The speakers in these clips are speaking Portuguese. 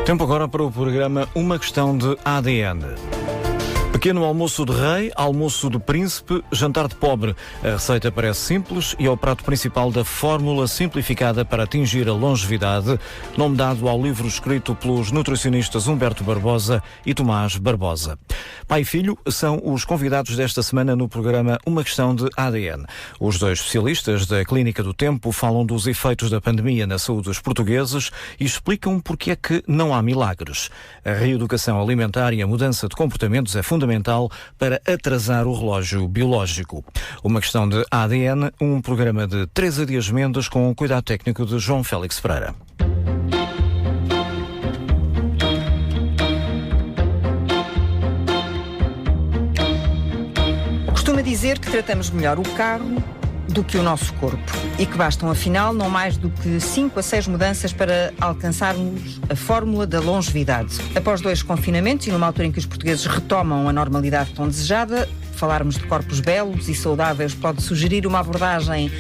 Tempo agora para o programa Uma Questão de ADN. Pequeno almoço de rei, almoço de príncipe, jantar de pobre. A receita parece simples e é o prato principal da fórmula simplificada para atingir a longevidade, nome dado ao livro escrito pelos nutricionistas Humberto Barbosa e Tomás Barbosa. Pai e filho são os convidados desta semana no programa Uma Questão de ADN. Os dois especialistas da Clínica do Tempo falam dos efeitos da pandemia na saúde dos portugueses e explicam porque é que não há milagres. A reeducação alimentar e a mudança de comportamentos é fundamental para atrasar o relógio biológico. Uma Questão de ADN, um programa de Teresa Dias Mendes com o cuidado técnico de João Félix Pereira. Costuma dizer que tratamos melhor o carro do que o nosso corpo e que bastam, afinal, não mais do que 5 a 6 mudanças para alcançarmos a fórmula da longevidade. Após 2 confinamentos e numa altura em que os portugueses retomam a normalidade tão desejada, falarmos de corpos belos e saudáveis pode sugerir uma abordagem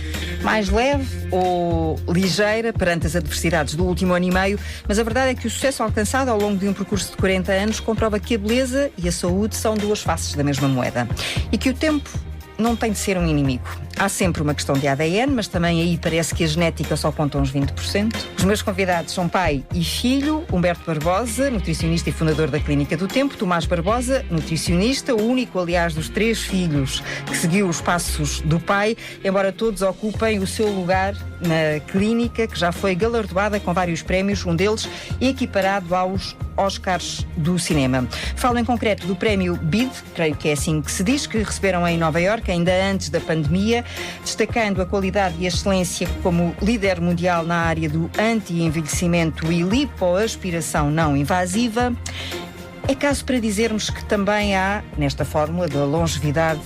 mais leve ou ligeira perante as adversidades do último ano e meio, mas a verdade é que o sucesso alcançado ao longo de um percurso de 40 anos comprova que a beleza e a saúde são 2 faces da mesma moeda e que o tempo não tem de ser um inimigo. Há sempre uma questão de ADN, mas também aí parece que a genética só conta uns 20%. Os meus convidados são pai e filho, Humberto Barbosa, nutricionista e fundador da Clínica do Tempo, Tomás Barbosa, nutricionista, o único, aliás, dos 3 filhos que seguiu os passos do pai, embora todos ocupem o seu lugar na clínica, que já foi galardoada com vários prémios, um deles equiparado aos Oscars do cinema. Falo em concreto do prémio BID, creio que é assim que se diz, que receberam em Nova Iorque, ainda antes da pandemia, destacando a qualidade e a excelência como líder mundial na área do anti-envelhecimento e lipoaspiração não invasiva. É caso para dizermos que também há, nesta fórmula da longevidade,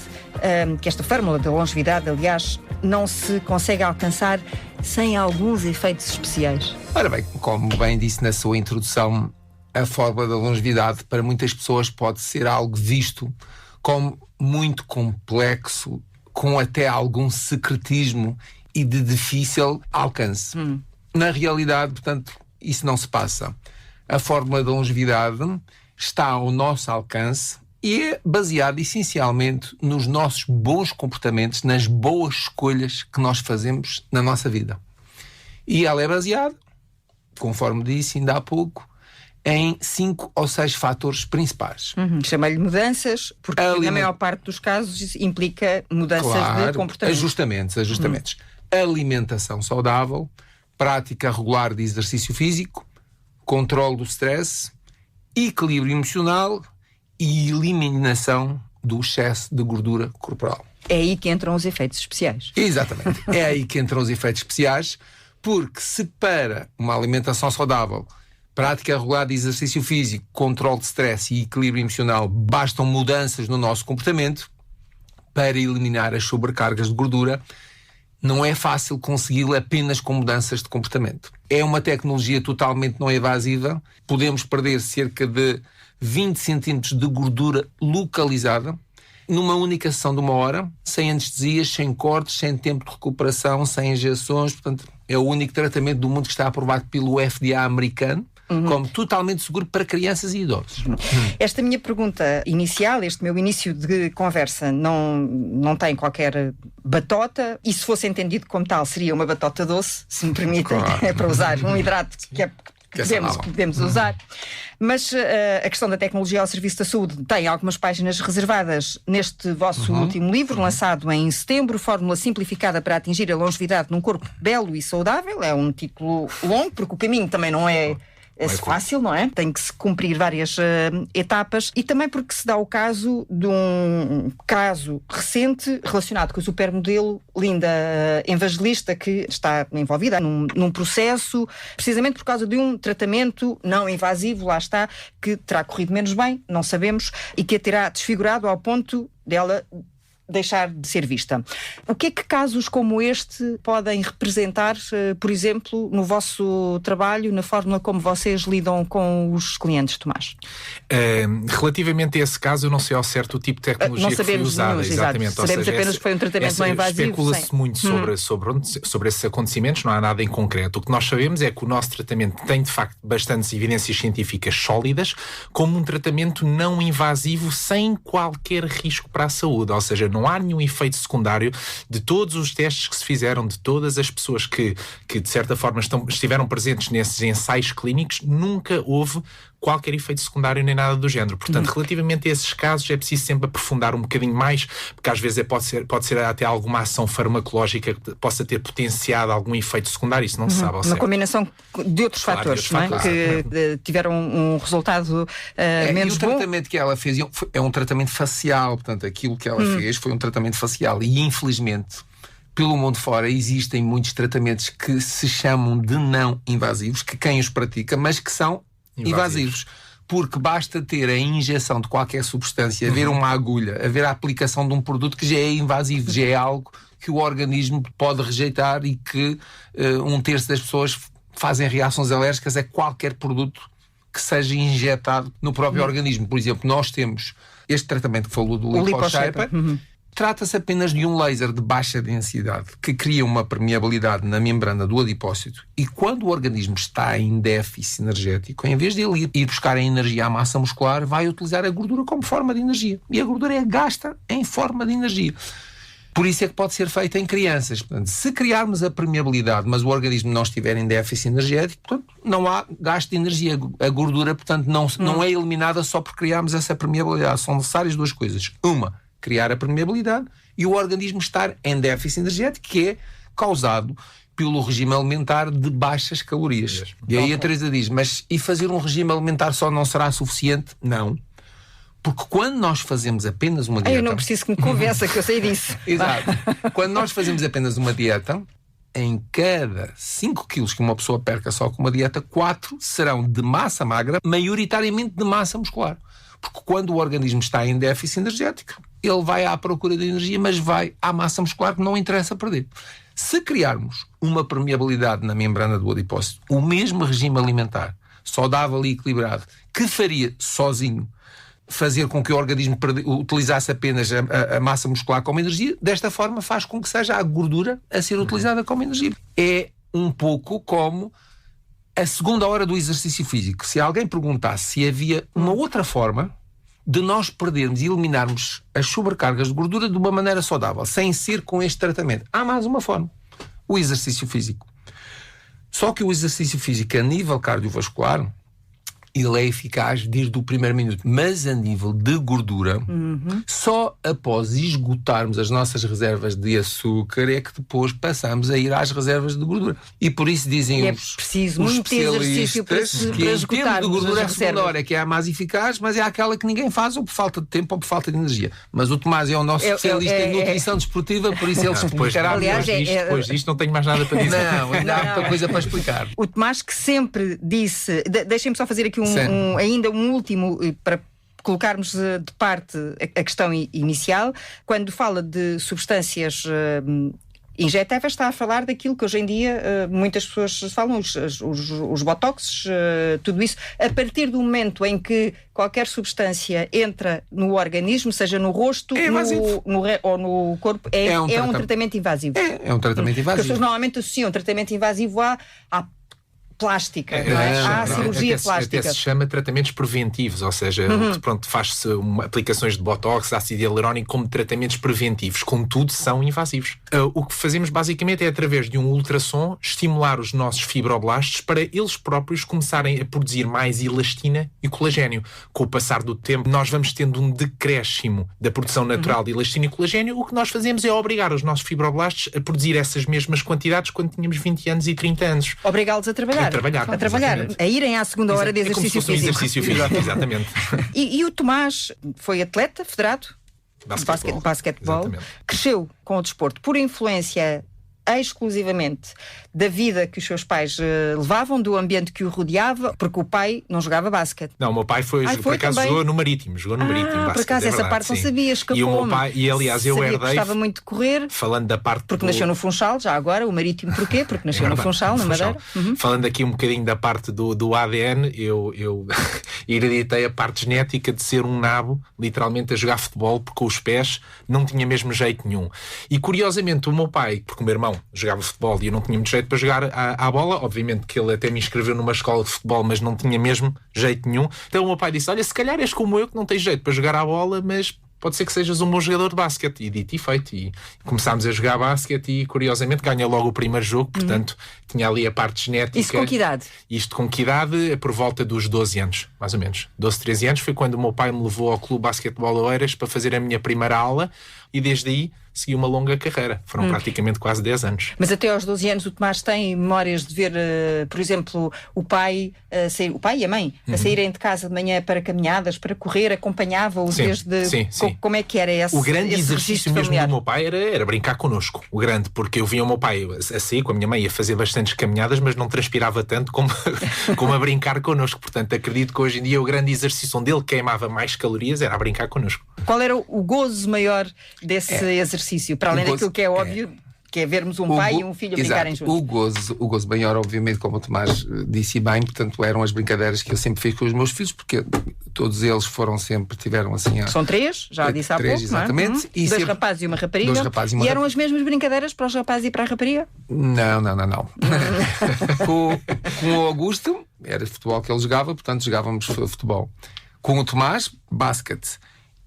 que esta fórmula da longevidade, aliás, não se consegue alcançar sem alguns efeitos especiais. Ora bem, como bem disse na sua introdução, a fórmula da longevidade para muitas pessoas pode ser algo visto como muito complexo, com até algum secretismo e de difícil alcance. Na realidade, portanto, isso não se passa. A fórmula da longevidade está ao nosso alcance e é baseada essencialmente nos nossos bons comportamentos, nas boas escolhas que nós fazemos na nossa vida. E ela é baseada, conforme disse ainda há pouco, em 5 ou 6 fatores principais. Chama-lhe mudanças, porque na maior parte dos casos implica mudanças de comportamento. Ajustamentos. Alimentação saudável, prática regular de exercício físico, controle do stress, equilíbrio emocional e eliminação do excesso de gordura corporal. É aí que entram os efeitos especiais. Exatamente. É aí que entram os efeitos especiais, porque se para uma alimentação saudável, prática regular de exercício físico, controle de stress e equilíbrio emocional, bastam mudanças no nosso comportamento para eliminar as sobrecargas de gordura, não é fácil consegui-lo apenas com mudanças de comportamento. É uma tecnologia totalmente não invasiva, podemos perder cerca de 20 centímetros de gordura localizada numa única sessão de 1 hora, sem anestesias, sem cortes, sem tempo de recuperação, sem injeções. Portanto, é o único tratamento do mundo que está aprovado pelo FDA americano como totalmente seguro para crianças e idosos. Esta minha pergunta inicial, este meu início de conversa, não tem qualquer batota, e se fosse entendido como tal, seria uma batota doce, se me permitem, para usar um hidrato que podemos usar. Mas a questão da tecnologia ao serviço da saúde tem algumas páginas reservadas neste vosso último livro, lançado em setembro, Fórmula Simplificada para Atingir a Longevidade num Corpo Belo e Saudável. É um título longo, porque o caminho também não é fácil, não é? Tem que se cumprir várias etapas, e também porque se dá o caso de um caso recente relacionado com a supermodelo Linda Evangelista, que está envolvida num processo precisamente por causa de um tratamento não invasivo, lá está, que terá corrido menos bem, não sabemos, e que a terá desfigurado ao ponto dela deixar de ser vista. O que é que casos como este podem representar, por exemplo, no vosso trabalho, na forma como vocês lidam com os clientes, Tomás? Relativamente a esse caso, eu não sei ao certo o tipo de tecnologia que foi usada. Exatamente. Sabemos apenas que foi um tratamento não invasivo. Especula-se muito sobre esses acontecimentos, não há nada em concreto. O que nós sabemos é que o nosso tratamento tem, de facto, bastantes evidências científicas sólidas, como um tratamento não invasivo sem qualquer risco para a saúde, ou seja, não há nenhum efeito secundário de todos os testes que se fizeram, de todas as pessoas que de certa forma estiveram presentes nesses ensaios clínicos, nunca houve qualquer efeito secundário nem nada do género. Portanto, relativamente a esses casos é preciso sempre aprofundar um bocadinho mais, porque às vezes pode ser até alguma ação farmacológica que possa ter potenciado algum efeito secundário, isso não se sabe ao certo. Uma combinação de outros fatores, não é? Que tiveram um resultado menos bom. E o tratamento que ela fez é um tratamento facial, portanto, aquilo que ela fez foi um tratamento facial e, infelizmente, pelo mundo fora existem muitos tratamentos que se chamam de não invasivos, que quem os pratica, mas que são invasivos. Porque basta ter a injeção de qualquer substância, haver uma agulha, haver a aplicação de um produto que já é invasivo, já é algo que o organismo pode rejeitar e que 1/3 das pessoas fazem reações alérgicas a qualquer produto que seja injetado no próprio organismo. Por exemplo, nós temos este tratamento que falou do LipoShaper. Trata-se apenas de um laser de baixa densidade que cria uma permeabilidade na membrana do adipócito e quando o organismo está em déficit energético, em vez de ele ir buscar a energia à massa muscular, vai utilizar a gordura como forma de energia. E a gordura é gasta em forma de energia. Por isso é que pode ser feita em crianças. Portanto, se criarmos a permeabilidade, mas o organismo não estiver em déficit energético, portanto, não há gasto de energia. A gordura, portanto, não é eliminada só por criarmos essa permeabilidade. São necessárias duas coisas. Uma, criar a permeabilidade e o organismo estar em déficit energético, que é causado pelo regime alimentar de baixas calorias. E aí a Teresa diz, mas e fazer um regime alimentar só não será suficiente? Não. Porque quando nós fazemos apenas uma dieta... Eu não preciso que me convença que eu sei disso. Exato. Quando nós fazemos apenas uma dieta, em cada 5 quilos que uma pessoa perca só com uma dieta, 4 serão de massa magra, maioritariamente de massa muscular. Porque quando o organismo está em déficit energético, ele vai à procura de energia, mas vai à massa muscular que não interessa perder. Se criarmos uma permeabilidade na membrana do adipócito, o mesmo regime alimentar, saudável e equilibrado, que faria sozinho fazer com que o organismo utilizasse apenas a massa muscular como energia, desta forma faz com que seja a gordura a ser utilizada como energia. É um pouco como a segunda hora do exercício físico. Se alguém perguntasse se havia uma outra forma de nós perdermos e eliminarmos as sobrecargas de gordura de uma maneira saudável, sem ser com este tratamento, há mais uma forma: o exercício físico. Só que o exercício físico a nível cardiovascular, ele é eficaz desde o primeiro minuto, mas a nível de gordura, só após esgotarmos as nossas reservas de açúcar é que depois passamos a ir às reservas de gordura. E por isso dizem os especialistas que em termos de gordura a segunda hora é que é a mais eficaz, mas é aquela que ninguém faz ou por falta de tempo ou por falta de energia. Mas o Tomás é o nosso especialista em nutrição desportiva, por isso ele explicará. Depois disto não tenho mais nada para dizer. Não, ainda há muita coisa para explicar. O Tomás que sempre disse... Deixem-me só fazer aqui ainda um último para colocarmos de parte a questão inicial. Quando fala de substâncias injetáveis, está a falar daquilo que hoje em dia muitas pessoas falam, os botox, tudo isso. A partir do momento em que qualquer substância entra no organismo, seja no rosto ou no corpo, é um tratamento invasivo. É um tratamento invasivo. As pessoas normalmente associam tratamento invasivo à plástica, não é? Há cirurgia plástica. Até se chama tratamentos preventivos, ou seja, pronto, faz-se aplicações de botox, ácido hialurónico como tratamentos preventivos, contudo são invasivos. O que fazemos basicamente é, através de um ultrassom, estimular os nossos fibroblastos para eles próprios começarem a produzir mais elastina e colagênio. Com o passar do tempo, nós vamos tendo um decréscimo da produção natural de elastina e colagênio. O que nós fazemos é obrigar os nossos fibroblastos a produzir essas mesmas quantidades quando tínhamos 20 anos e 30 anos. Obrigá-los a trabalhar. A irem à segunda hora de exercício físico. Um exercício físico, exatamente. E o Tomás foi atleta federado de basquetebol, cresceu com o desporto por influência exclusivamente da vida que os seus pais levavam, do ambiente que o rodeava, porque o pai não jogava basquete. Não, o meu pai foi por acaso também? jogou no Marítimo. Por acaso essa parte não sabia, escapou-me. E o meu pai, e aliás eu herdei, gostava muito de correr, falando da parte porque nasceu no Funchal, já agora, o Marítimo porquê? Porque nasceu no Funchal, na Madeira. Falando aqui um bocadinho da parte do ADN, eu hereditei a parte genética de ser um nabo, literalmente a jogar futebol, porque com os pés não tinha mesmo jeito nenhum. E curiosamente o meu pai, porque o meu irmão jogava futebol e eu não tinha muito jeito para jogar à bola, obviamente que ele até me inscreveu numa escola de futebol, mas não tinha mesmo jeito nenhum. Então o meu pai disse, olha, se calhar és como eu, que não tens jeito para jogar à bola, mas pode ser que sejas um bom jogador de basquete. E dito e feito. E começámos a jogar basquete e, curiosamente, ganha logo o primeiro jogo. Portanto, tinha ali a parte genética. Isso com que idade? Isto com que idade? Por volta dos 12 anos, mais ou menos. 12, 13 anos foi quando o meu pai me levou ao Clube Basquetebol Oeiras para fazer a minha primeira aula. E desde aí segui uma longa carreira. Foram praticamente quase 10 anos. Mas até aos 12 anos o Tomás tem memórias de ver, por exemplo, o pai e a mãe a saírem de casa de manhã para caminhadas, para correr, acompanhava-os desde... Sim. Como é que era esse O grande esse exercício mesmo familiar? do meu pai era brincar connosco. O grande, porque eu via o meu pai a sair com a minha mãe a fazer bastantes caminhadas, mas não transpirava tanto como a brincar connosco. Portanto, acredito que hoje em dia o grande exercício onde ele queimava mais calorias era a brincar connosco. Qual era o gozo maior desse exercício? Para além daquilo que é óbvio, que é vermos um pai e um filho a brincarem juntos. O gozo maior, obviamente, como o Tomás disse bem, portanto, eram as brincadeiras que eu sempre fiz com os meus filhos, porque todos eles tiveram assim... São 3, já disse há pouco, exatamente. Não é? E 2 rapazes e uma rapariga. E eram as mesmas brincadeiras para os rapazes e para a rapariga? Não. com o Augusto, era futebol que ele jogava, portanto, jogávamos futebol. Com o Tomás, basquete.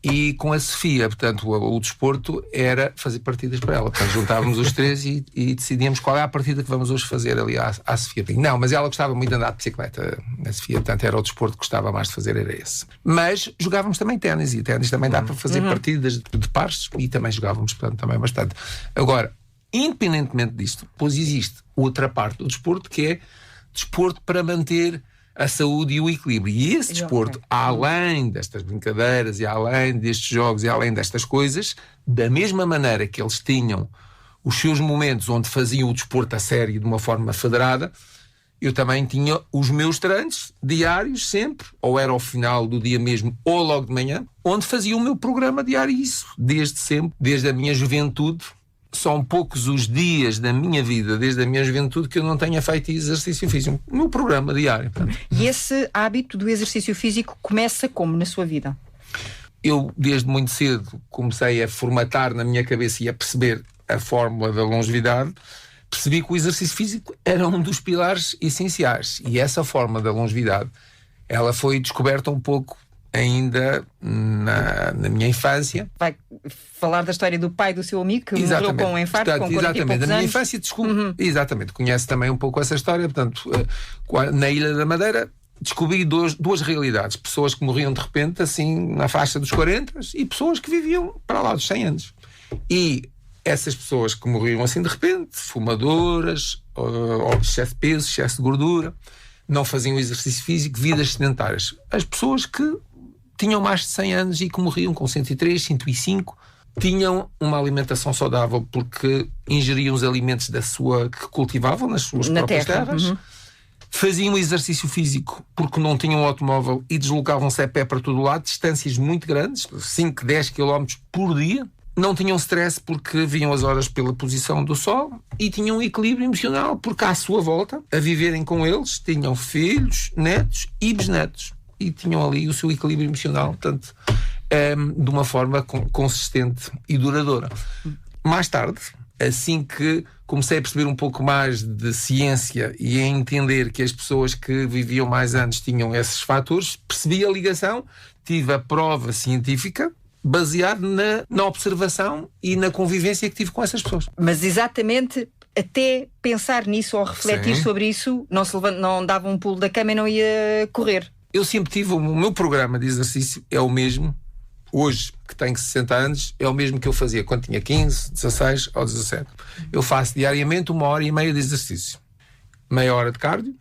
E com a Sofia, portanto, o desporto era fazer partidas para ela. Portanto, juntávamos os 3 e decidíamos qual é a partida que vamos hoje fazer ali à Sofia. Não, mas ela gostava muito de andar de bicicleta, a Sofia, portanto, era o desporto que gostava mais de fazer, era esse. Mas jogávamos também ténis, e ténis também dá para fazer partidas de pares, e também jogávamos, portanto, também bastante. Agora, independentemente disto, pois existe outra parte do desporto, que é desporto para manter a saúde e o equilíbrio. E esse desporto, além destas brincadeiras e além destes jogos e além destas coisas, da mesma maneira que eles tinham os seus momentos onde faziam o desporto a sério de uma forma federada, eu também tinha os meus treinos diários sempre, ou era ao final do dia mesmo, ou logo de manhã, onde fazia o meu programa diário. Isso desde sempre, desde a minha juventude. São poucos os dias da minha vida, desde a minha juventude, que eu não tenha feito exercício físico. O meu programa diário. E esse hábito do exercício físico começa como na sua vida? Eu, desde muito cedo, comecei a formatar na minha cabeça e a perceber a fórmula da longevidade. Percebi que o exercício físico era um dos pilares essenciais. E essa fórmula da longevidade, ela foi descoberta um pouco ainda na minha infância. Vai falar da história do pai do seu amigo que morreu com um infarto, com 40 e poucos anos. Na minha infância, exatamente, conhece também um pouco essa história. Portanto, na Ilha da Madeira descobri duas realidades. Pessoas que morriam de repente, assim, na faixa dos 40, e pessoas que viviam para lá dos 100 anos. E essas pessoas que morriam assim de repente, fumadoras, ou excesso de peso, excesso de gordura, não faziam exercício físico, vidas sedentárias. As pessoas que tinham mais de 100 anos e que morriam com 103, 105, tinham uma alimentação saudável porque ingeriam os alimentos que cultivavam nas suas próprias terras, faziam exercício físico porque não tinham automóvel e deslocavam-se a pé para todo lado, distâncias muito grandes, 5, 10 km por dia. Não tinham stress porque viam as horas pela posição do sol e tinham um equilíbrio emocional porque à sua volta, a viverem com eles, tinham filhos, netos e bisnetos. E tinham ali o seu equilíbrio emocional, portanto, de uma forma consistente e duradoura. Mais tarde, assim que comecei a perceber um pouco mais de ciência e a entender que as pessoas que viviam mais anos tinham esses fatores, percebi a ligação, tive a prova científica baseada na observação e na convivência que tive com essas pessoas. Mas exatamente, até pensar nisso ou refletir sobre isso, não dava um pulo da cama e não ia correr. Eu sempre tive, o meu programa de exercício é o mesmo, hoje que tenho 60 anos, é o mesmo que eu fazia quando tinha 15, 16 ou 17. Eu faço diariamente 1h30 de exercício. Meia hora de cardio,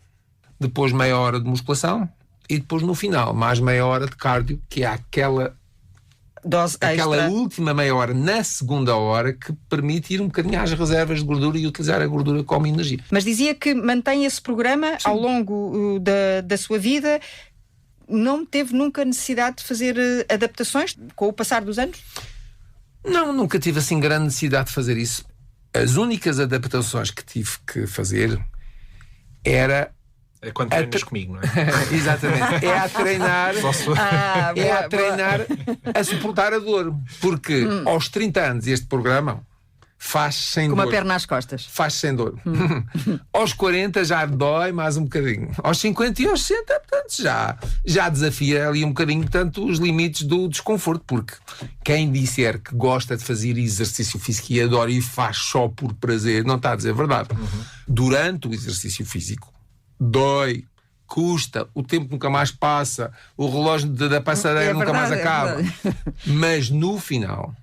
depois meia hora de musculação e depois no final mais meia hora de cardio, que é aquela dose aquela extra. última meia hora, na segunda hora, que permite ir um bocadinho às reservas de gordura e utilizar a gordura como energia. Mas dizia que mantém esse programa ao longo da sua vida. Não teve nunca necessidade de fazer adaptações com o passar dos anos? Não, nunca tive assim grande necessidade de fazer isso. As únicas adaptações que tive que fazer era... É quando treinas comigo, não é? Exatamente. É a treinar... a treinar a suportar a dor. Porque aos 30 anos este programa faz sem dor. Com uma perna às costas. Faz sem dor. Aos 40 já dói mais um bocadinho. Aos 50 e aos 60, portanto, já desafia ali um bocadinho, portanto, os limites do desconforto. Porque quem disser que gosta de fazer exercício físico e adora e faz só por prazer, não está a dizer a verdade. Durante o exercício físico, dói, custa, o tempo nunca mais passa, o relógio da passadeira nunca mais acaba. Mas no final,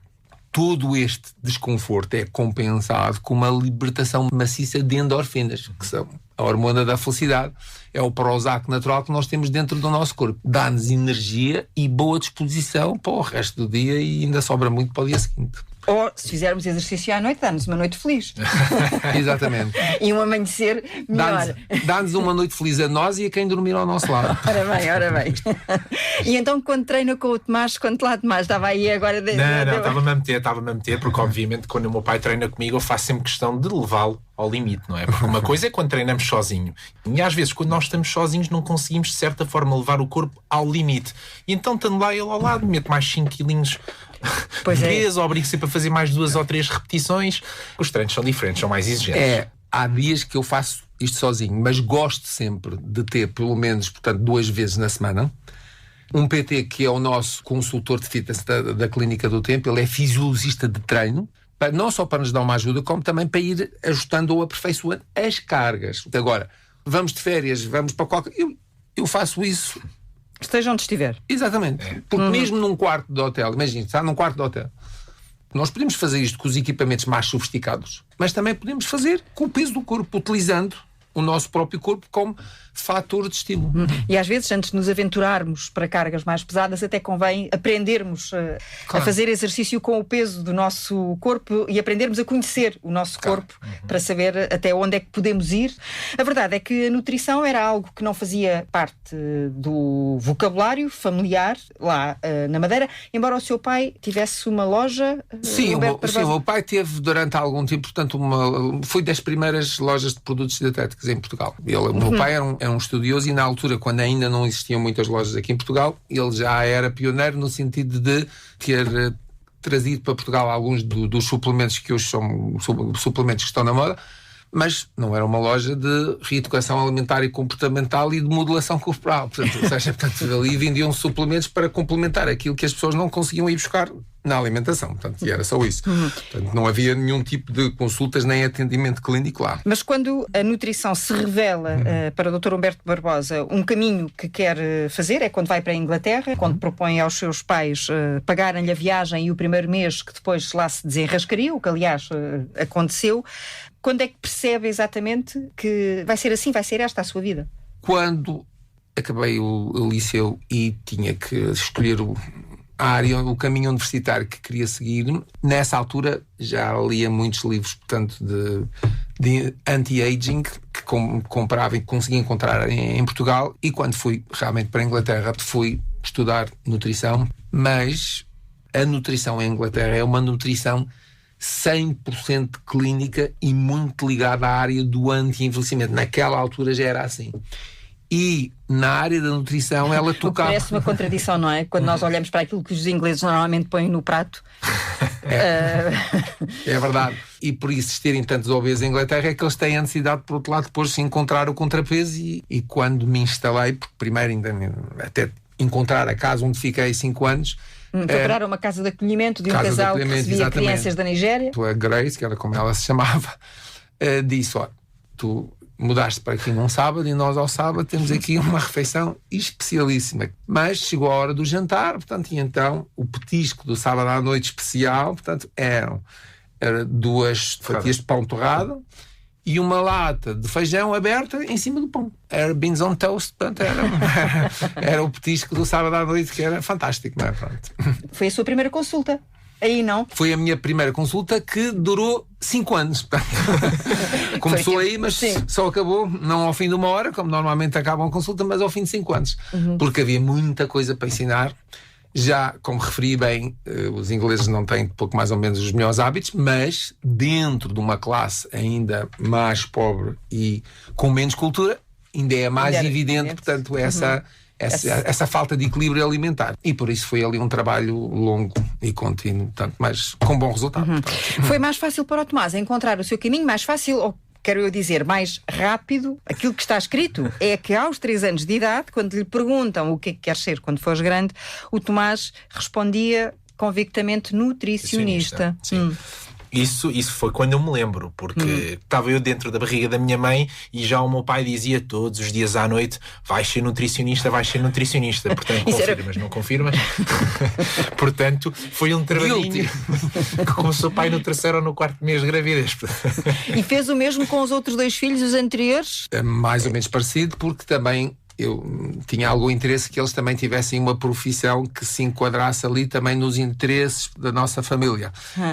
todo este desconforto é compensado com uma libertação maciça de endorfinas, que são a hormona da felicidade, é o Prozac natural que nós temos dentro do nosso corpo. Dá-nos energia e boa disposição para o resto do dia e ainda sobra muito para o dia seguinte. Ou, se fizermos exercício à noite, dá-nos uma noite feliz. Exatamente. E um amanhecer melhor. Dá-nos uma noite feliz a nós e a quem dormir ao nosso lado. Ora bem. E então, quando treina com o Tomás, quanto lá Tomás? Estava aí agora... Não, estava-me a meter, porque obviamente quando o meu pai treina comigo eu faço sempre questão de levá-lo ao limite, não é? Porque uma coisa é quando treinamos sozinho. E às vezes, quando nós estamos sozinhos, não conseguimos, de certa forma, levar o corpo ao limite. E então, estando lá ele ao lado, mete mais 5 quilinhos de peso, obrigo sempre a fazer mais 2 ou 3 repetições. Os treinos são diferentes, são mais exigentes. Há dias que eu faço isto sozinho, mas gosto sempre de ter, pelo menos, portanto, 2 vezes na semana, um PT que é o nosso consultor de fitness da Clínica do Tempo. Ele é fisiologista de treino, não só para nos dar uma ajuda, como também para ir ajustando ou aperfeiçoando as cargas. Agora, vamos de férias, vamos para qualquer... Eu faço isso... Esteja onde estiver. Exatamente. Porque mesmo num quarto de hotel, imagina, está num quarto de hotel, nós podemos fazer isto com os equipamentos mais sofisticados, mas também podemos fazer com o peso do corpo, utilizando o nosso próprio corpo como fator de estímulo. E às vezes, antes de nos aventurarmos para cargas mais pesadas, até convém aprendermos a fazer exercício com o peso do nosso corpo e aprendermos a conhecer o nosso corpo para saber até onde é que podemos ir. A verdade é que a nutrição era algo que não fazia parte do vocabulário familiar lá na Madeira, embora o seu pai tivesse uma loja. Sim, o meu pai teve durante algum tempo, portanto, foi das primeiras lojas de produtos dietéticos em Portugal. O meu pai era um estudioso e na altura, quando ainda não existiam muitas lojas aqui em Portugal, ele já era pioneiro no sentido de ter trazido para Portugal alguns dos suplementos que hoje são suplementos que estão na moda, mas não era uma loja de reeducação alimentar e comportamental e de modulação corporal. Portanto, ali vendiam suplementos para complementar aquilo que as pessoas não conseguiam ir buscar na alimentação. Portanto, e era só isso. Portanto, não havia nenhum tipo de consultas nem atendimento clínico lá. Mas quando a nutrição se revela para o Dr. Humberto Barbosa um caminho que quer fazer, é quando vai para a Inglaterra, quando propõe aos seus pais pagarem-lhe a viagem e o primeiro mês que depois lá se desenrascaria, o que aliás aconteceu. Quando é que percebe exatamente que vai ser assim, vai ser esta a sua vida? Quando acabei o liceu e tinha que escolher a área, o caminho universitário que queria seguir, nessa altura já lia muitos livros, portanto, de anti-aging, que comprava e conseguia encontrar em Portugal, e quando fui realmente para a Inglaterra, fui estudar nutrição, mas a nutrição em Inglaterra é uma nutrição 100% clínica e muito ligada à área do anti-envelhecimento. Naquela altura já era assim. E na área da nutrição ela tocava... Parece uma contradição, não é? Quando nós olhamos para aquilo que os ingleses normalmente põem no prato. É verdade. E por existirem tantos obesos em Inglaterra é que eles têm a necessidade, por outro lado, depois de encontrar o contrapeso. E quando me instalei, porque primeiro ainda até encontrar a casa onde fiquei 5 anos... Preparar uma casa de acolhimento de um casal que recebia crianças da Nigéria. A Grace, que era como ela se chamava, disse: olha, tu mudaste para aqui num sábado e nós ao sábado temos aqui uma refeição especialíssima. Mas chegou a hora do jantar, portanto, e então o petisco do sábado à noite especial, portanto, eram 2 fatias de pão torrado e uma lata de feijão aberta em cima do pão. Era beans on toast, portanto, era o petisco do sábado à noite, que era fantástico, não é? Pronto. Foi a sua primeira consulta? Aí não? Foi a minha primeira consulta, que durou 5 anos. Começou aí, mas só acabou, não ao fim de 1 hora, como normalmente acaba uma consulta, mas ao fim de 5 anos. Porque havia muita coisa para ensinar. Já, como referi bem, os ingleses não têm pouco mais ou menos os melhores hábitos, mas dentro de uma classe ainda mais pobre e com menos cultura, ainda é mais evidente, portanto, essa falta de equilíbrio alimentar. E por isso foi ali um trabalho longo e contínuo, portanto, mas com bom resultado. Foi mais fácil para o Tomás encontrar o seu caminho, mais fácil, ou quero eu dizer, mais rápido. Aquilo que está escrito é que aos 3 anos de idade, quando lhe perguntam o que é que quer ser quando fores grande, o Tomás respondia convictamente nutricionista. Sim. Isso foi quando eu me lembro, porque estava eu dentro da barriga da minha mãe e já o meu pai dizia todos os dias à noite: vais ser nutricionista. Portanto, confirmas, não confirmas? Portanto, foi um trabalhinho que começou pai no 3º ou no 4º mês de gravidez. E fez o mesmo com os outros 2 filhos, os anteriores? É mais ou menos parecido, porque também eu tinha algum interesse que eles também tivessem uma profissão que se enquadrasse ali também nos interesses da nossa família.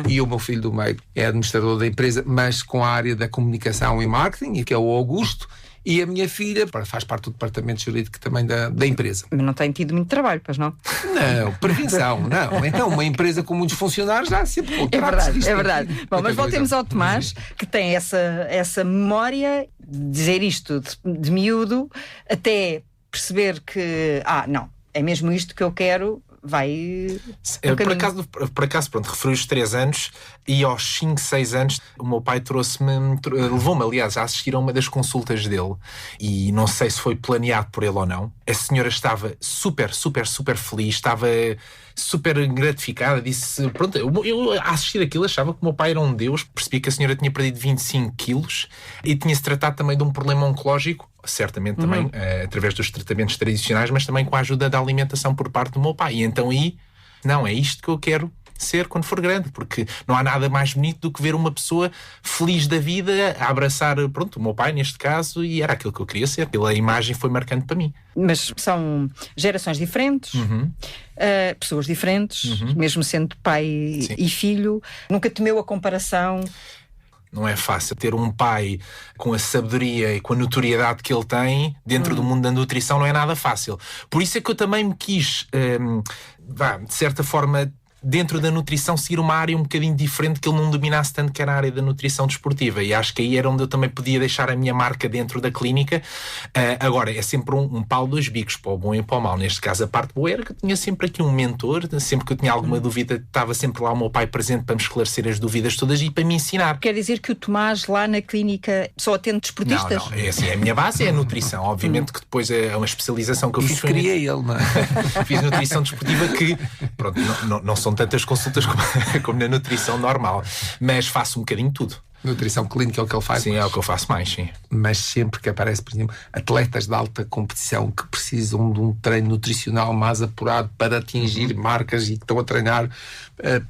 E o meu filho do meio é administrador da empresa, mas com a área da comunicação e marketing, que é o Augusto, e a minha filha faz parte do departamento jurídico também da empresa. Mas não tem tido muito trabalho, pois não? Não, prevenção, não. Então, uma empresa com muitos funcionários já sempre É verdade. Bom, mas voltemos ao Tomás, que tem essa memória de dizer isto de miúdo, até perceber que, não, é mesmo isto que eu quero. Vai por acaso, pronto, referi os 3 anos e aos 5, 6 anos o meu pai levou-me, aliás, a assistir a uma das consultas dele, e não sei se foi planeado por ele ou não. A senhora estava super feliz, estava super gratificada, disse, pronto, eu a assistir aquilo achava que o meu pai era um deus. Percebi que a senhora tinha perdido 25 quilos e tinha-se tratado também de um problema oncológico, certamente também através dos tratamentos tradicionais, mas também com a ajuda da alimentação por parte do meu pai. E então é isto que eu quero ser quando for grande, porque não há nada mais bonito do que ver uma pessoa feliz da vida a abraçar, pronto, o meu pai neste caso, e era aquilo que eu queria ser. Pela imagem foi marcante para mim. Mas são gerações diferentes, pessoas diferentes, mesmo sendo pai e filho. Nunca temeu a comparação? Não é fácil ter um pai com a sabedoria e com a notoriedade que ele tem dentro do mundo da nutrição, não é nada fácil. Por isso é que eu também me quis, de certa forma, dentro da nutrição, seguir uma área um bocadinho diferente, que ele não dominasse tanto, que era a área da nutrição desportiva. E acho que aí era onde eu também podia deixar a minha marca dentro da clínica. Agora, é sempre um pau dois bicos, para o bom e para o mau. Neste caso, a parte boa era que eu tinha sempre aqui um mentor, sempre que eu tinha alguma dúvida, estava sempre lá o meu pai presente para me esclarecer as dúvidas todas e para me ensinar. Quer dizer que o Tomás lá na clínica só atende desportistas? Não, é assim, a minha base é a nutrição. Obviamente que depois é uma especialização que eu fiz. Queria ele, não é? Fiz nutrição desportiva, que, pronto, não são tantas consultas como na nutrição normal, mas faço um bocadinho tudo. Nutrição clínica é o que ele faz? Sim, é o que eu faço mais, sim. Mas sempre que aparece, por exemplo, atletas de alta competição que precisam de um treino nutricional mais apurado para atingir marcas e que estão a treinar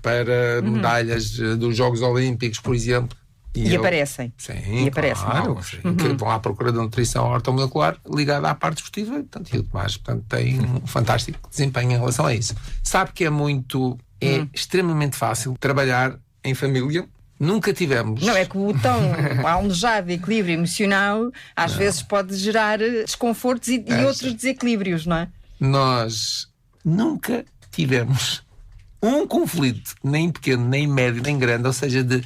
para medalhas dos Jogos Olímpicos, por exemplo. E aparecem. Sim, e aparecem. Claro. Que vão à procura de nutrição ortomolecular ligada à parte desportiva. Portanto, e o Tomás, tem um fantástico desempenho em relação a isso. Sabe que é extremamente fácil trabalhar em família. Nunca tivemos. Não, é que o tão almejado equilíbrio emocional às vezes pode gerar desconfortos e outros desequilíbrios, não é? Nós nunca tivemos um conflito, nem pequeno, nem médio, nem grande, ou seja, de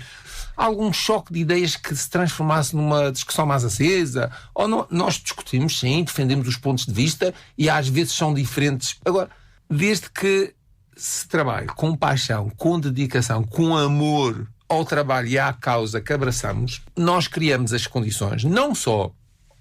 algum choque de ideias que se transformasse numa discussão mais acesa. Ou não, nós discutimos, sim, defendemos os pontos de vista e às vezes são diferentes. Agora, desde que se trabalhe com paixão, com dedicação, com amor ao trabalho e à causa que abraçamos, nós criamos as condições, não só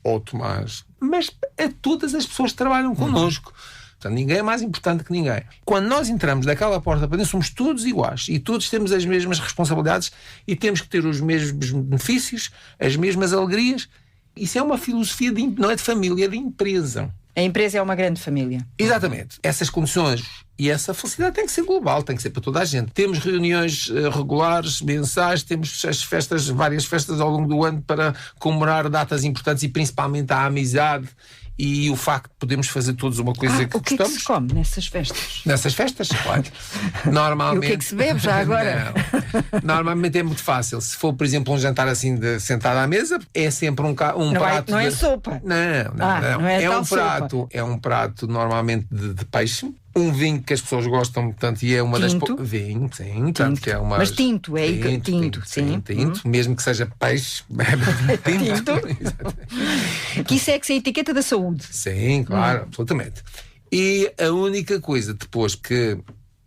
ao Tomás, mas a todas as pessoas que trabalham connosco. Portanto, ninguém é mais importante que ninguém. Quando nós entramos naquela porta para dentro, somos todos iguais e todos temos as mesmas responsabilidades e temos que ter os mesmos benefícios, as mesmas alegrias. Isso é uma filosofia não é de família, é de empresa. A empresa é uma grande família. Exatamente. Essas condições e essa felicidade tem que ser global, tem que ser para toda a gente. Temos reuniões regulares, mensais, temos as festas, várias festas ao longo do ano para comemorar datas importantes e principalmente a amizade e o facto de podermos fazer todos uma coisa que o que gostamos. É que se come nessas festas? Nessas festas, claro. Normalmente... E o que é que se bebe já agora? Não. Normalmente é muito fácil. Se for, por exemplo, um jantar assim sentado à mesa, é sempre um prato. Não é sopa. Não é tal um prato. sopa. É um prato normalmente de peixe. Um vinho que as pessoas gostam, portanto, e é uma Tinto? das... Vinho, sim. Portanto, que é uma... Mas tinto, é tinto, sim. Tinto, mesmo que seja peixe, tinto. Que isso é que é a etiqueta da saúde. Sim, claro, absolutamente. E a única coisa depois que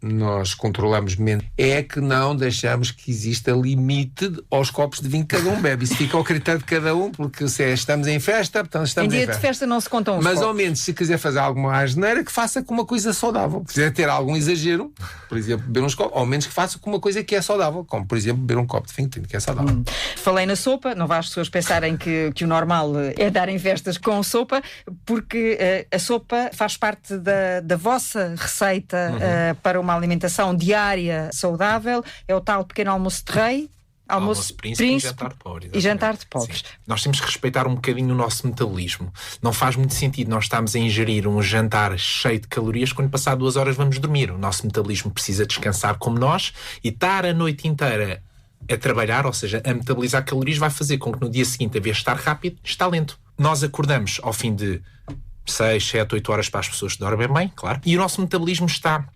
nós controlamos menos é que não deixamos que exista limite aos copos de vinho que cada um bebe. Isso fica ao critério de cada um, porque se estamos em festa, portanto estamos em dia de festa não se contam os Mas copos. ao menos, se quiser fazer alguma asneira, que faça com uma coisa saudável. Se quiser ter algum exagero, por exemplo, beber uns copos, ao menos que faça com uma coisa que é saudável, como por exemplo beber um copo de vinho tinto, que é saudável. Falei na sopa, não vá as pessoas pensarem que o normal é darem festas com sopa, porque a sopa faz parte da vossa receita para uma alimentação diária saudável. É o tal pequeno almoço de rei, almoço príncipe e jantar de pobre. E jantar de pobres. Sim. Nós temos que respeitar um bocadinho o nosso metabolismo. Não faz muito sentido nós estarmos a ingerir um jantar cheio de calorias quando passar 2 horas vamos dormir. O nosso metabolismo precisa descansar como nós, e estar a noite inteira a trabalhar, ou seja, a metabolizar calorias, vai fazer com que no dia seguinte, a vez de estar rápido, está lento. Nós acordamos ao fim de 6, 7, 8 horas para as pessoas que dormem bem, claro, e o nosso metabolismo está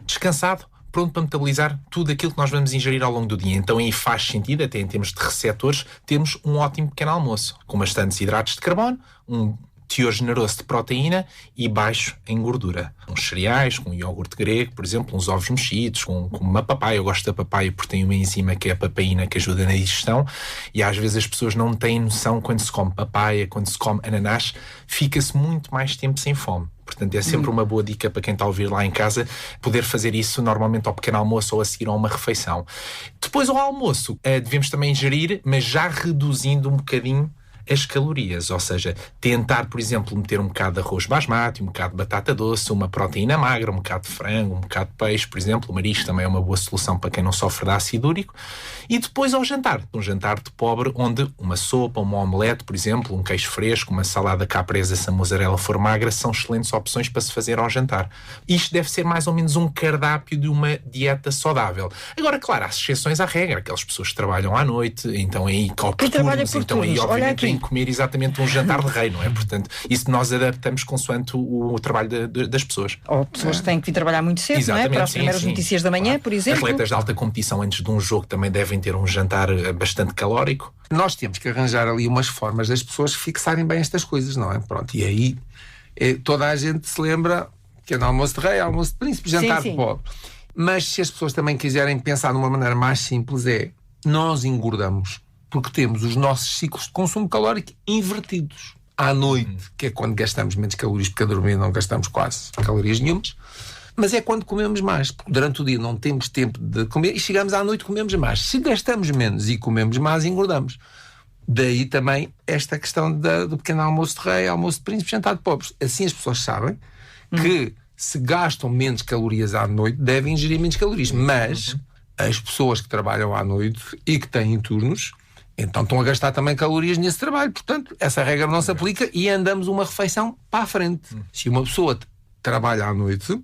descansado, pronto para metabolizar tudo aquilo que nós vamos ingerir ao longo do dia. Então aí faz sentido, até em termos de receptores, temos um ótimo pequeno almoço, com bastantes hidratos de carbono, um teor generoso de proteína e baixo em gordura. Uns cereais, com um iogurte grego, por exemplo, uns ovos mexidos, com uma papaya. Eu gosto da papaya porque tem uma enzima que é a papaína, que ajuda na digestão, e às vezes as pessoas não têm noção, quando se come papaya, quando se come ananás, fica-se muito mais tempo sem fome. Portanto, é sempre uma boa dica para quem está a ouvir lá em casa, poder fazer isso normalmente ao pequeno almoço ou a seguir a uma refeição. Depois, ao almoço, devemos também ingerir, mas já reduzindo um bocadinho as calorias, ou seja, tentar, por exemplo, meter um bocado de arroz basmati, um bocado de batata doce, uma proteína magra, um bocado de frango, um bocado de peixe, por exemplo. O marisco também é uma boa solução para quem não sofre de ácido úrico. E depois ao jantar, um jantar de pobre, onde uma sopa, uma omelete, por exemplo, um queijo fresco, uma salada caprese, se a mozzarella for magra, são excelentes opções para se fazer ao jantar. Isto deve ser mais ou menos um cardápio de uma dieta saudável. Agora, claro, há exceções à regra, aquelas pessoas que trabalham à noite, então aí quem trabalha por então aí turnos, obviamente tem que comer exatamente um jantar de rei, não é? Portanto, isso nós adaptamos consoante o trabalho das pessoas. Ou pessoas que têm que vir trabalhar muito cedo, exatamente, não é? Para as primeiras notícias da manhã, claro. Por exemplo. Atletas de alta competição antes de um jogo também devem ter um jantar bastante calórico. Nós temos que arranjar ali umas formas das pessoas fixarem bem estas coisas, não é? Pronto, e aí toda a gente se lembra que é no almoço de rei, almoço de príncipe, jantar de pobre. Mas se as pessoas também quiserem pensar de uma maneira mais simples, nós engordamos porque temos os nossos ciclos de consumo calórico invertidos. À noite, que é quando gastamos menos calorias, porque a dormir não gastamos quase calorias nenhumas, mas é quando comemos mais, porque durante o dia não temos tempo de comer e chegamos à noite e comemos mais. Se gastamos menos e comemos mais, engordamos. Daí também esta questão do pequeno almoço de rei, almoço de príncipe, jantar de pobres. Assim as pessoas sabem que se gastam menos calorias à noite, devem ingerir menos calorias. Mas as pessoas que trabalham à noite e que têm turnos, então estão a gastar também calorias nesse trabalho. Portanto, essa regra não se aplica e andamos uma refeição para a frente. Se uma pessoa trabalha à noite,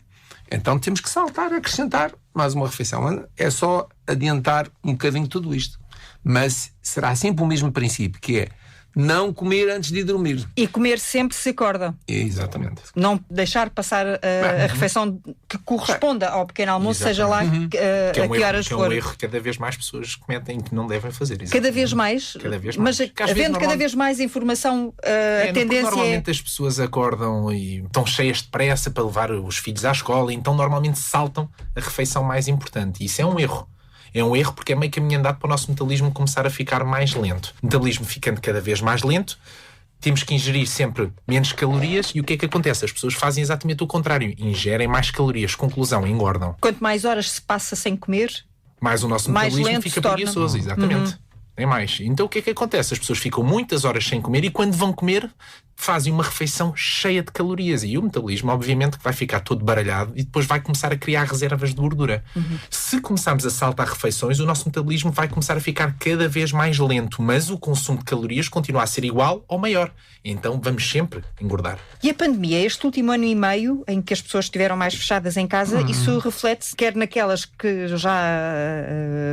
então temos que saltar, acrescentar mais uma refeição. É só adiantar um bocadinho tudo isto. Mas será sempre o mesmo princípio, que é não comer antes de dormir. E comer sempre se acorda. Exatamente. Não deixar passar a refeição que corresponda ao pequeno almoço, seja lá a que horas for. Que é um erro que cada vez mais pessoas cometem que não devem fazer. Cada vez mais? Cada vez mais. Mas havendo cada vez mais informação, a tendência normalmente as pessoas acordam e estão cheias de pressa para levar os filhos à escola, então normalmente saltam a refeição mais importante. E isso é um erro. É um erro porque é meio caminho andado para o nosso metabolismo começar a ficar mais lento. O metabolismo ficando cada vez mais lento, temos que ingerir sempre menos calorias. E o que é que acontece? As pessoas fazem exatamente o contrário. Ingerem mais calorias. Conclusão, engordam. Quanto mais horas se passa sem comer, mais o nosso metabolismo fica preguiçoso. Exatamente. nem mais. Então o que é que acontece? As pessoas ficam muitas horas sem comer e quando vão comer fazem uma refeição cheia de calorias e o metabolismo obviamente que vai ficar todo baralhado e depois vai começar a criar reservas de gordura. Se começarmos a saltar refeições, o nosso metabolismo vai começar a ficar cada vez mais lento, mas o consumo de calorias continua a ser igual ou maior. Então vamos sempre engordar. E a pandemia, este último ano e meio em que as pessoas estiveram mais fechadas em casa, isso reflete-se quer naquelas que já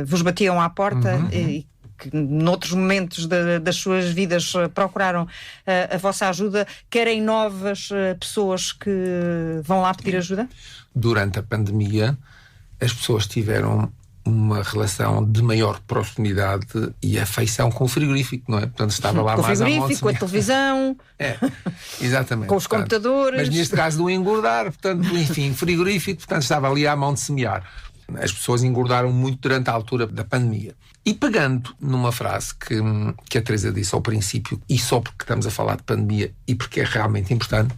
vos batiam à porta e que noutros momentos das suas vidas procuraram a vossa ajuda, querem novas pessoas que vão lá pedir ajuda? Durante a pandemia, as pessoas tiveram uma relação de maior proximidade e afeição com o frigorífico, não é? Portanto, estava lá com o mais à mão. frigorífico, com a televisão, exatamente. com os computadores. Mas neste caso do engordar, portanto, enfim, frigorífico, portanto, estava ali à mão de semear. As pessoas engordaram muito durante a altura da pandemia. E pegando numa frase que a Teresa disse ao princípio, e só porque estamos a falar de pandemia e porque é realmente importante,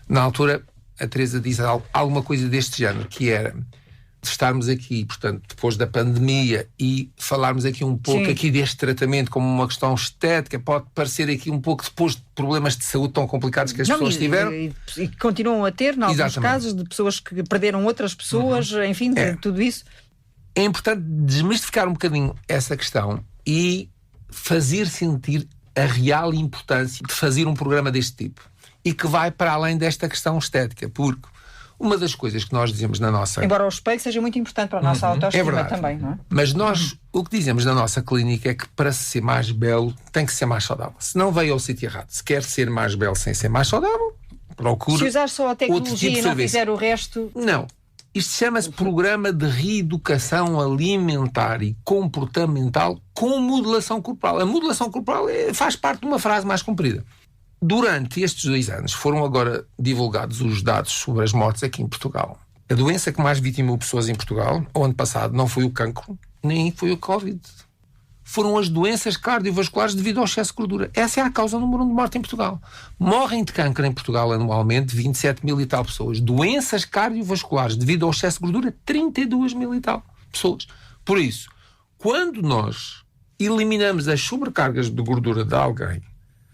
na altura a Teresa disse alguma coisa deste género, que era de estarmos aqui, portanto, depois da pandemia e falarmos aqui um pouco aqui deste tratamento como uma questão estética, pode parecer aqui um pouco depois de problemas de saúde tão complicados que as pessoas tiveram. E continuam a ter, em alguns casos, de pessoas que perderam outras pessoas, enfim, de tudo isso. É importante desmistificar um bocadinho essa questão e fazer sentir a real importância de fazer um programa deste tipo e que vai para além desta questão estética, porque uma das coisas que nós dizemos na nossa... Embora o espelho seja muito importante para a nossa autoestima também, não é? Mas nós, o que dizemos na nossa clínica é que para ser mais belo tem que ser mais saudável. Se não veio ao sítio errado, se quer ser mais belo sem ser mais saudável, procure... Se usar só a tecnologia tipo e não fizer o resto... Não. Isto chama-se Programa de Reeducação Alimentar e Comportamental com Modelação Corporal. A modelação corporal faz parte de uma frase mais comprida. Durante estes 2 anos foram agora divulgados os dados sobre as mortes aqui em Portugal. A doença que mais vitimou pessoas em Portugal, o ano passado, não foi o cancro, nem foi o Covid. Foram as doenças cardiovasculares devido ao excesso de gordura. Essa é a causa número 1 de morte em Portugal. Morrem de cancro em Portugal anualmente 27 mil e tal pessoas. Doenças cardiovasculares devido ao excesso de gordura, 32 mil e tal pessoas. Por isso, quando nós eliminamos as sobrecargas de gordura de alguém,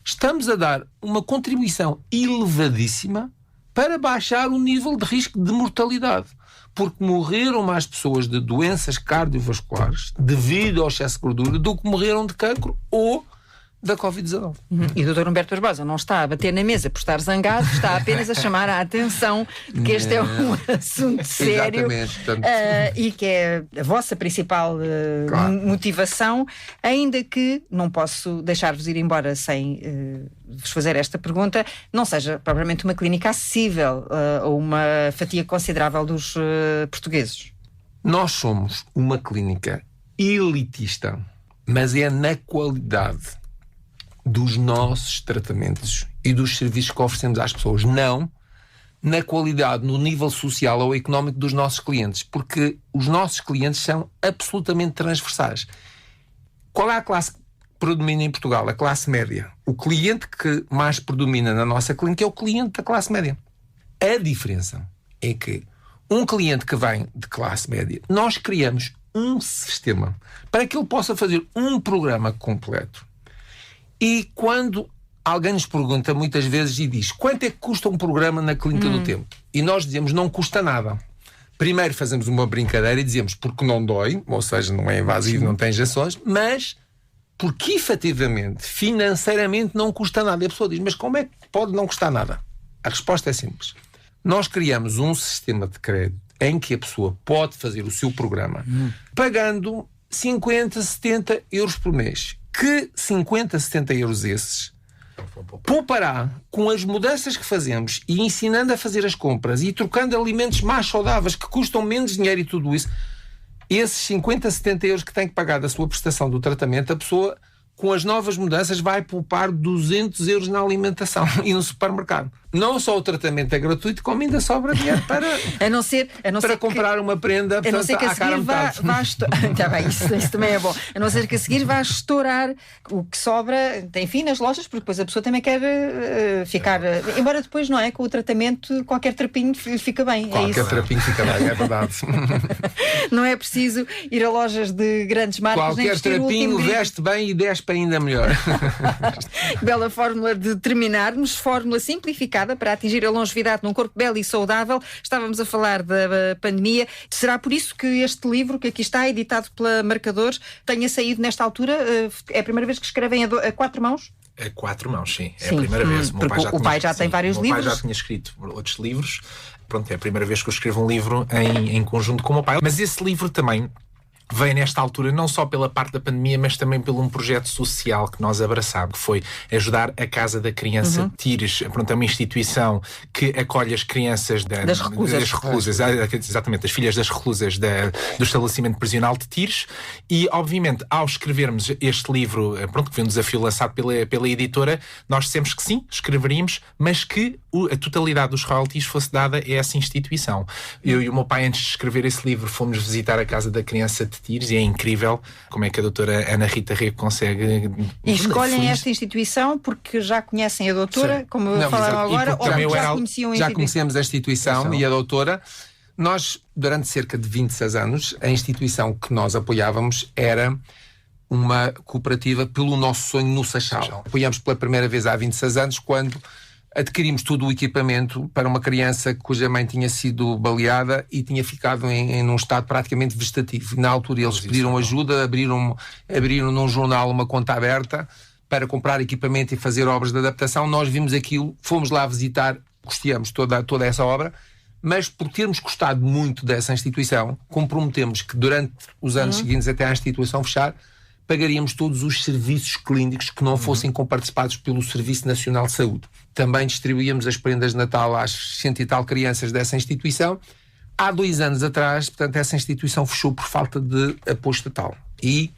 estamos a dar uma contribuição elevadíssima para baixar o nível de risco de mortalidade. Porque morreram mais pessoas de doenças cardiovasculares devido ao excesso de gordura do que morreram de cancro ou da Covid-19. E o Dr. Humberto Barbosa não está a bater na mesa por estar zangado, está apenas a chamar a atenção de que este é um assunto sério e que é a vossa principal motivação, ainda que não posso deixar-vos ir embora sem vos fazer esta pergunta, não seja propriamente uma clínica acessível ou uma fatia considerável dos portugueses. Nós somos uma clínica elitista, mas é na qualidade dos nossos tratamentos e dos serviços que oferecemos às pessoas, não na qualidade, no nível social ou económico dos nossos clientes, porque os nossos clientes são absolutamente transversais. Qual é a classe que predomina em Portugal? A classe média. O cliente que mais predomina na nossa clínica é o cliente da classe média. A diferença é que um cliente que vem de classe média, nós criamos um sistema para que ele possa fazer um programa completo. E quando alguém nos pergunta muitas vezes e diz quanto é que custa um programa na Clínica do Tempo? E nós dizemos não custa nada. Primeiro fazemos uma brincadeira e dizemos porque não dói, ou seja, não é invasivo, não tem injeções, mas porque efetivamente, financeiramente não custa nada. E a pessoa diz, mas como é que pode não custar nada? A resposta é simples. Nós criamos um sistema de crédito em que a pessoa pode fazer o seu programa pagando 50, 70 euros por mês. Que 50, 70 euros esses poupará com as mudanças que fazemos e ensinando a fazer as compras e trocando alimentos mais saudáveis que custam menos dinheiro e tudo isso, esses 50, 70 euros que tem que pagar da sua prestação do tratamento, a pessoa com as novas mudanças, vai poupar 200 euros na alimentação e no supermercado. Não só o tratamento é gratuito, como ainda sobra dinheiro para, a não ser comprar uma prenda, a não ser que a seguir vá tá bem, isso também é bom. A não ser que a seguir vá estourar o que sobra, enfim, nas lojas, porque depois a pessoa também quer ficar... embora depois, não é? Com o tratamento, qualquer trapinho fica bem. Qualquer trapinho fica bem, é verdade. Não é preciso ir a lojas de grandes marcas. Qualquer trapinho veste bem e despe ainda melhor. Bela fórmula de terminarmos, fórmula simplificada para atingir a longevidade num corpo belo e saudável. Estávamos a falar da pandemia. Será por isso que este livro, que aqui está, editado pela Marcadores, tenha saído nesta altura? É a primeira vez que escrevem a 4 mãos? A 4 mãos, sim. É a primeira vez. O pai já tem vários livros. O pai já tinha escrito outros livros. Pronto, é a primeira vez que eu escrevo um livro em conjunto com o meu pai. Mas esse livro também veio nesta altura não só pela parte da pandemia, mas também por um projeto social que nós abraçámos, que foi ajudar a Casa da Criança de Tires. Pronto, é uma instituição que acolhe as crianças das reclusas, exatamente, as filhas das reclusas do estabelecimento prisional de Tires. E, obviamente, ao escrevermos este livro, pronto, que foi um desafio lançado pela editora, nós dissemos que sim, escreveríamos, mas que a totalidade dos royalties fosse dada a essa instituição. Eu e o meu pai, antes de escrever esse livro, fomos visitar a Casa da Criança de Tires, e é incrível como é que a doutora Ana Rita Rego consegue... E escolhem esta instituição porque já conhecem a doutora, como falaram agora, ou já conheciam a instituição? Já conhecemos a instituição e a doutora. Nós, durante cerca de 26 anos, a instituição que nós apoiávamos era uma cooperativa pelo nosso sonho no Seixal. Apoiámos pela primeira vez há 26 anos, quando adquirimos todo o equipamento para uma criança cuja mãe tinha sido baleada e tinha ficado num estado praticamente vegetativo. Na altura eles pediram ajuda, abriram num jornal uma conta aberta para comprar equipamento e fazer obras de adaptação. Nós vimos aquilo, fomos lá visitar, custeamos toda essa obra, mas por termos gostado muito dessa instituição, comprometemos que durante os anos seguintes, até a instituição fechar, pagaríamos todos os serviços clínicos que não fossem comparticipados pelo Serviço Nacional de Saúde. Também distribuíamos as prendas de Natal às 100 e tal crianças dessa instituição. Há 2 anos atrás, portanto, essa instituição fechou por falta de apoio estatal. E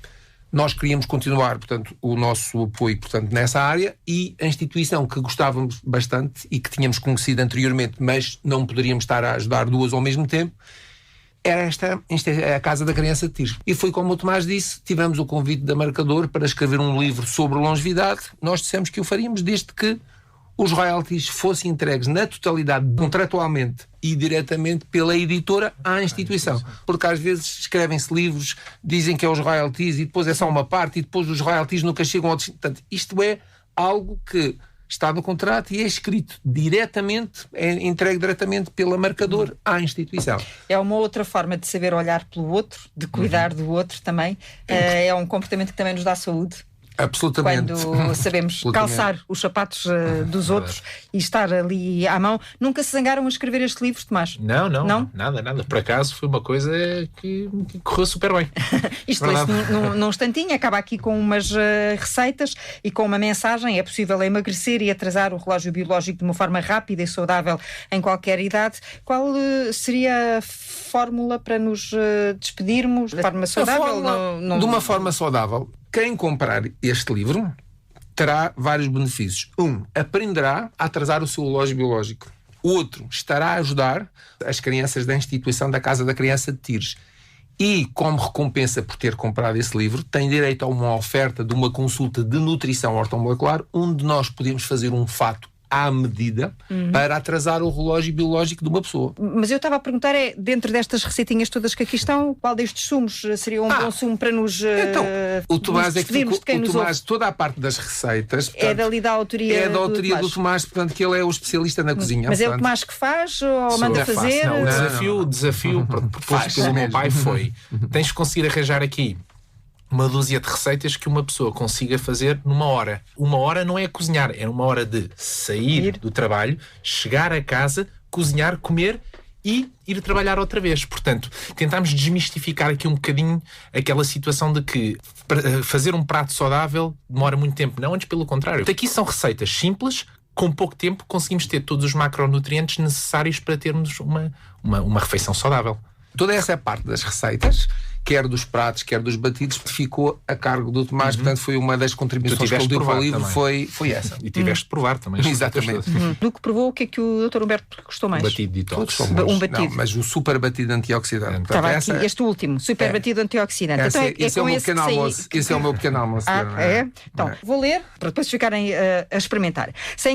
nós queríamos continuar, portanto, o nosso apoio, portanto, nessa área, e a instituição que gostávamos bastante e que tínhamos conhecido anteriormente, mas não poderíamos estar a ajudar 2 ao mesmo tempo, era esta é a Casa da Criança de Tires. E foi como o Tomás disse, tivemos o convite da Marcador para escrever um livro sobre longevidade. Nós dissemos que o faríamos desde que os royalties fossem entregues na totalidade, contratualmente e diretamente pela editora à instituição. Porque às vezes escrevem-se livros, dizem que é os royalties e depois é só uma parte e depois os royalties nunca chegam ao destino. Portanto, isto é algo que está no contrato e é escrito diretamente, é entregue diretamente pela Marcador à instituição. É uma outra forma de saber olhar pelo outro, de cuidar do outro também. É um comportamento que também nos dá saúde. Absolutamente. Quando sabemos calçar os sapatos dos outros e estar ali à mão. Nunca se zangaram a escrever este livro, Tomás? Não? Nada. Por acaso foi uma coisa que correu super bem. Isto num instantinho, acaba aqui com umas receitas e com uma mensagem. É possível emagrecer e atrasar o relógio biológico de uma forma rápida e saudável em qualquer idade. Qual seria a fórmula para nos despedirmos de forma saudável? De uma forma saudável. Quem comprar este livro terá vários benefícios. 1. Aprenderá a atrasar o seu relógio biológico. Outro, estará a ajudar as crianças da instituição da Casa da Criança de Tires. E, como recompensa por ter comprado esse livro, tem direito a uma oferta de uma consulta de nutrição ortomolecular, onde nós podemos fazer um fato à medida para atrasar o relógio biológico de uma pessoa. Mas eu estava a perguntar, dentro destas receitinhas todas que aqui estão, qual destes sumos seria um bom sumo para nos então, o Tomás nos despedirmos de quem nos ouve? Toda a parte das receitas, portanto, é dali da autoria é da autoria do Tomás, portanto, que ele é o especialista na cozinha. Mas portanto, é o Tomás que faz ou manda fazer? Não, o desafio proposto pelo meu pai foi: tens de conseguir arranjar aqui uma dúzia de receitas que uma pessoa consiga fazer numa hora. Uma hora não é cozinhar, é uma hora de sair do trabalho, chegar a casa, cozinhar, comer e ir trabalhar outra vez. Portanto, tentámos desmistificar aqui um bocadinho aquela situação de que fazer um prato saudável demora muito tempo. Não, antes pelo contrário. Aqui são receitas simples, com pouco tempo conseguimos ter todos os macronutrientes necessários para termos uma refeição saudável. Toda essa parte das receitas quer dos pratos, quer dos batidos, ficou a cargo do Tomás. Portanto, foi uma das contribuições que ele deu para o livro, foi essa. E tiveste de provar também. Exatamente. Do que provou, o que é que o Dr. Humberto gostou mais? Batido de detox. Um batido. Não, mas o super batido antioxidante. Estava aqui este último, super batido antioxidante. Então Esse é o meu pequeno almoço. Esse é o meu pequeno almoço. Então, vou ler para depois ficarem a experimentar.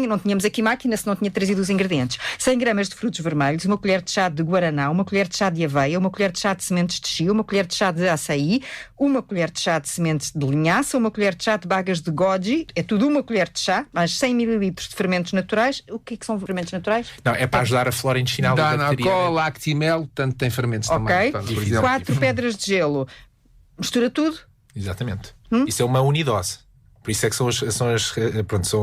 Não tínhamos aqui máquina, se não tinha trazido os ingredientes. 100 gramas de frutos vermelhos, uma colher de chá de guaraná, uma colher de chá de aveia, uma colher de chá de sementes de chia, uma colher de chá de açaí, uma colher de chá de sementes de linhaça, uma colher de chá de bagas de goji, é tudo uma colher de chá, mais 100 ml de fermentos naturais. O que são fermentos naturais? Não, é para ajudar a flora intestinal da bactéria. Danacol, lactimel, portanto tem fermentos também. Ok. 4 pedras de gelo. Mistura tudo? Exatamente. Isso é uma unidose. Por isso é que são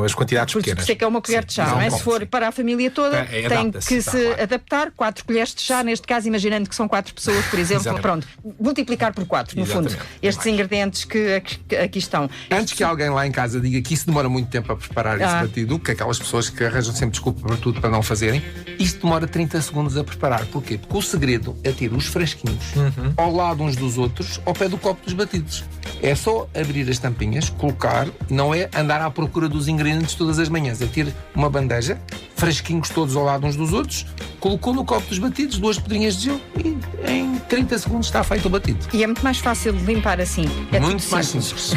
as quantidades pequenas. Por isso é que é uma colher de chá, não é? Se for para a família toda, tem que se adaptar. 4 colheres de chá, neste caso, imaginando que são 4 pessoas, por exemplo. Exatamente. Pronto, multiplicar por 4, no fundo, estes ingredientes que aqui estão. Antes que alguém lá em casa diga que isso demora muito tempo a preparar esse batido, que aquelas pessoas que arranjam sempre desculpa para tudo para não fazerem, isto demora 30 segundos a preparar. Porquê? Porque o segredo é ter os frasquinhos ao lado uns dos outros, ao pé do copo dos batidos. É só abrir as tampinhas, colocar. Não é andar à procura dos ingredientes todas as manhãs, é ter uma bandeja, frasquinhos todos ao lado uns dos outros, colocou no copo dos batidos 2 pedrinhas de gelo e em 30 segundos está feito o batido. E é muito mais fácil de limpar assim. É muito mais simples.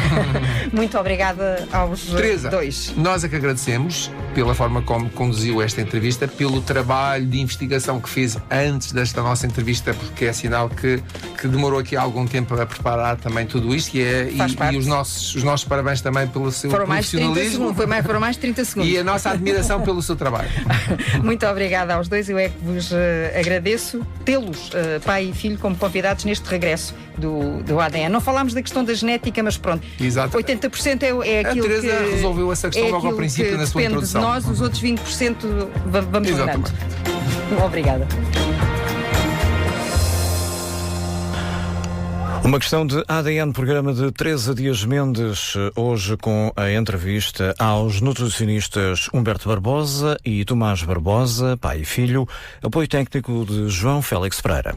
Muito obrigada aos Teresa, dois. Nós é que agradecemos pela forma como conduziu esta entrevista, pelo trabalho de investigação que fez antes desta nossa entrevista, porque é sinal que demorou aqui algum tempo a preparar também tudo isto e os nossos parabéns também pelo seu profissionalismo. Foram mais de 30 segundos. E a nossa admiração pelo seu trabalho. Muito obrigada aos dois. Eu é que vos agradeço tê-los, pai e filho, como convidados neste regresso do ADN. Não falámos da questão da genética, mas pronto. Exato. 80% é aquilo que... A Teresa resolveu essa questão logo ao princípio na sua introdução. Depende de nós, os outros 20% vamos mandando. Obrigada. Uma questão de ADN, programa de Teresa Dias Mendes, hoje com a entrevista aos nutricionistas Humberto Barbosa e Tomás Barbosa, pai e filho, apoio técnico de João Félix Pereira.